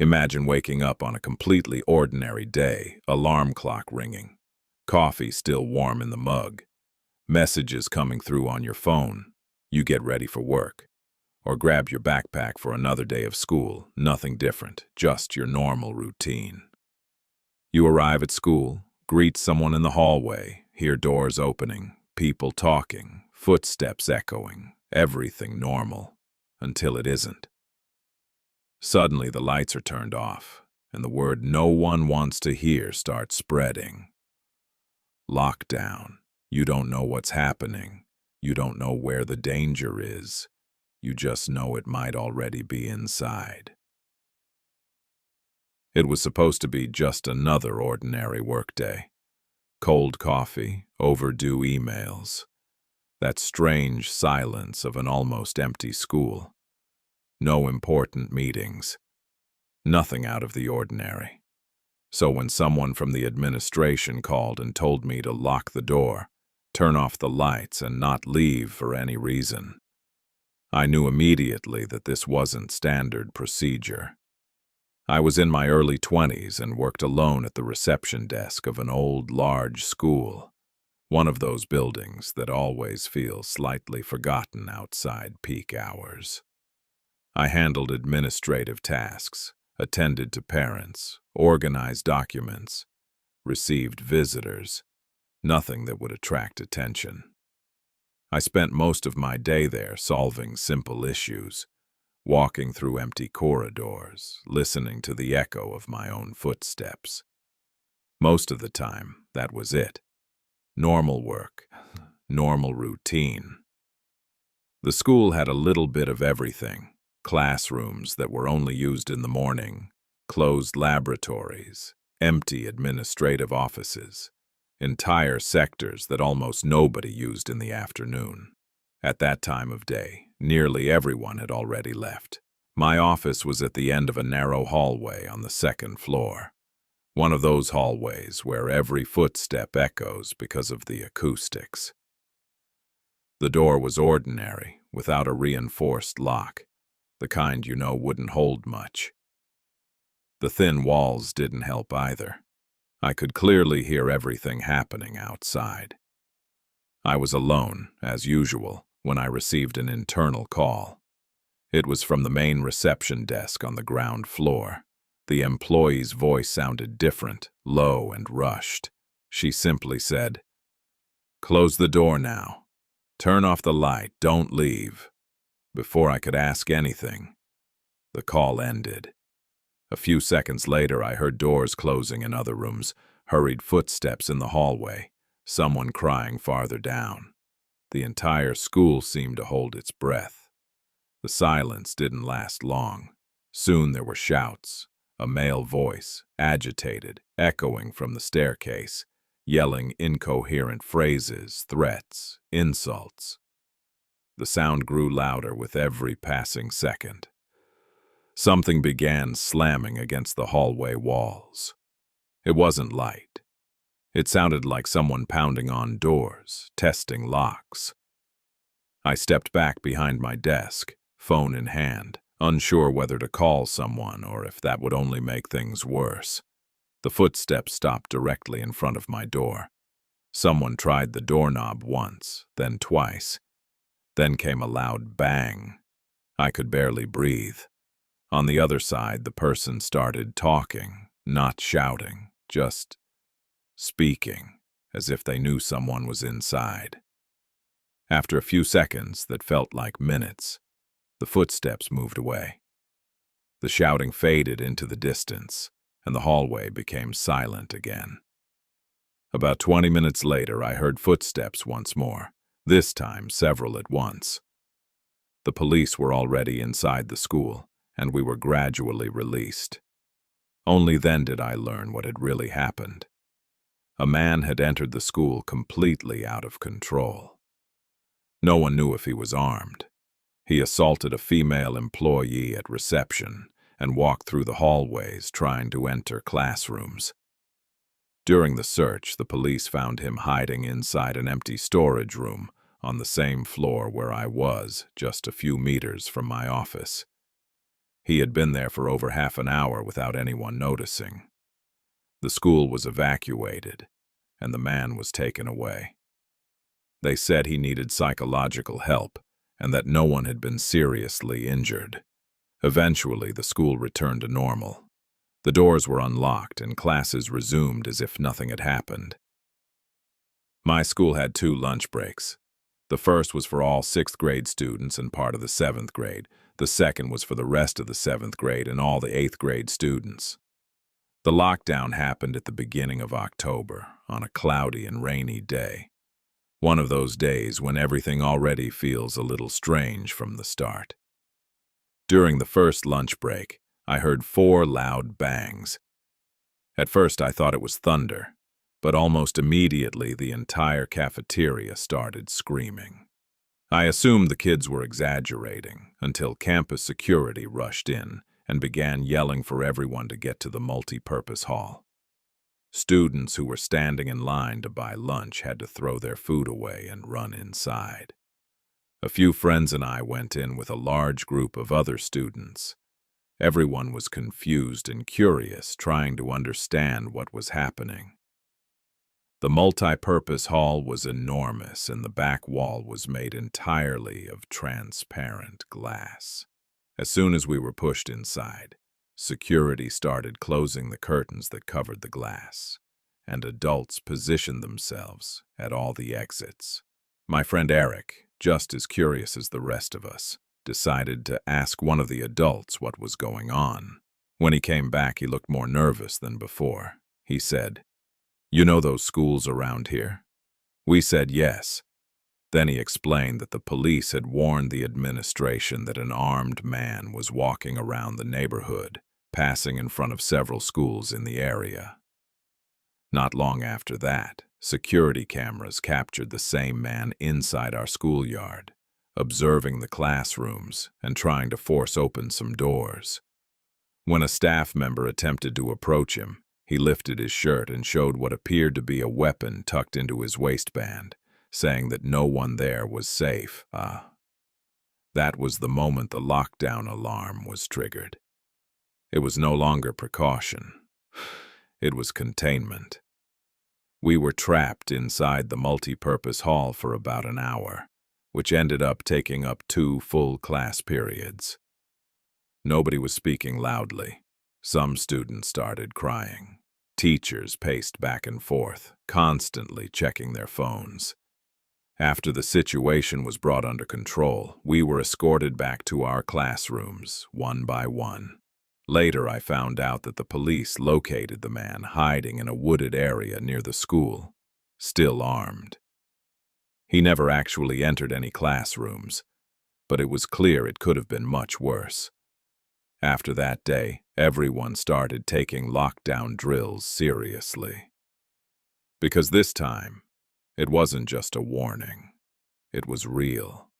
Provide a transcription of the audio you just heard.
Imagine waking up on a completely ordinary day, alarm clock ringing, coffee still warm in the mug, messages coming through on your phone. You get ready for work, or grab your backpack for another day of school. Nothing different, just your normal routine. You arrive at school, greet someone in the hallway, hear doors opening, people talking, footsteps echoing, everything normal, until it isn't. Suddenly the lights are turned off, and the word no one wants to hear starts spreading. Lockdown. You don't know what's happening. You don't know where the danger is. You just know it might already be inside. It was supposed to be just another ordinary workday. Cold coffee, overdue emails, that strange silence of an almost empty school. No important meetings. Nothing out of the ordinary. So when someone from the administration called and told me to lock the door, turn off the lights, and not leave for any reason, I knew immediately that this wasn't standard procedure. I was in my early 20s and worked alone at the reception desk of an old, large school, one of those buildings that always feel slightly forgotten outside peak hours. I handled administrative tasks, attended to parents, organized documents, received visitors, nothing that would attract attention. I spent most of my day there solving simple issues, walking through empty corridors, listening to the echo of my own footsteps. Most of the time, that was it. Normal work, normal routine. The school had a little bit of everything. Classrooms that were only used in the morning, closed laboratories, empty administrative offices, entire sectors that almost nobody used in the afternoon. At that time of day, nearly everyone had already left. My office was at the end of a narrow hallway on the second floor, one of those hallways where every footstep echoes because of the acoustics. The door was ordinary, without a reinforced lock, the kind you know wouldn't hold much. The thin walls didn't help either. I could clearly hear everything happening outside. I was alone, as usual, when I received an internal call. It was from the main reception desk on the ground floor. The employee's voice sounded different, low and rushed. She simply said, "Close the door now. Turn off the light, don't leave." Before I could ask anything, the call ended. A few seconds later, I heard doors closing in other rooms, hurried footsteps in the hallway, someone crying farther down. The entire school seemed to hold its breath. The silence didn't last long. Soon there were shouts, a male voice, agitated, echoing from the staircase, yelling incoherent phrases, threats, insults. The sound grew louder with every passing second. Something began slamming against the hallway walls. It wasn't light. It sounded like someone pounding on doors, testing locks. I stepped back behind my desk, phone in hand, unsure whether to call someone or if that would only make things worse. The footsteps stopped directly in front of my door. Someone tried the doorknob once, then twice. Then came a loud bang. I could barely breathe. On the other side, the person started talking, not shouting, just speaking, as if they knew someone was inside. After a few seconds that felt like minutes, the footsteps moved away. The shouting faded into the distance, and the hallway became silent again. About 20 minutes later, I heard footsteps once more, this time several at once. The police were already inside the school, and we were gradually released. Only then did I learn what had really happened. A man had entered the school completely out of control. No one knew if he was armed. He assaulted a female employee at reception and walked through the hallways trying to enter classrooms. During the search, the police found him hiding inside an empty storage room on the same floor where I was, just a few meters from my office. He had been there for over half an hour without anyone noticing. The school was evacuated, and the man was taken away. They said he needed psychological help and that no one had been seriously injured. Eventually, the school returned to normal. The doors were unlocked and classes resumed as if nothing had happened. My school had 2 lunch breaks. The first was for all 6th grade students and part of the 7th grade. The second was for the rest of the 7th grade and all the 8th grade students. The lockdown happened at the beginning of October, on a cloudy and rainy day. One of those days when everything already feels a little strange from the start. During the first lunch break, I heard 4 loud bangs. At first I thought it was thunder, but almost immediately the entire cafeteria started screaming. I assumed the kids were exaggerating until campus security rushed in and began yelling for everyone to get to the multi-purpose hall. Students who were standing in line to buy lunch had to throw their food away and run inside. A few friends and I went in with a large group of other students. Everyone was confused and curious, trying to understand what was happening. The multi-purpose hall was enormous, and the back wall was made entirely of transparent glass. As soon as we were pushed inside, security started closing the curtains that covered the glass, and adults positioned themselves at all the exits. My friend Eric, just as curious as the rest of us, decided to ask one of the adults what was going on. When he came back, he looked more nervous than before. He said, "You know those schools around here?" We said yes. Then he explained that the police had warned the administration that an armed man was walking around the neighborhood, passing in front of several schools in the area. Not long after that, security cameras captured the same man inside our schoolyard, observing the classrooms and trying to force open some doors. When a staff member attempted to approach him, he lifted his shirt and showed what appeared to be a weapon tucked into his waistband, saying that no one there was safe. That was the moment the lockdown alarm was triggered. It was no longer precaution. It was containment. We were trapped inside the multi-purpose hall for about an hour, which ended up taking up 2 full class periods. Nobody was speaking loudly. Some students started crying. Teachers paced back and forth, constantly checking their phones. After the situation was brought under control, we were escorted back to our classrooms, one by one. Later, I found out that the police located the man hiding in a wooded area near the school, still armed. He never actually entered any classrooms, but it was clear it could have been much worse. After that day, everyone started taking lockdown drills seriously. Because this time, it wasn't just a warning. It was real.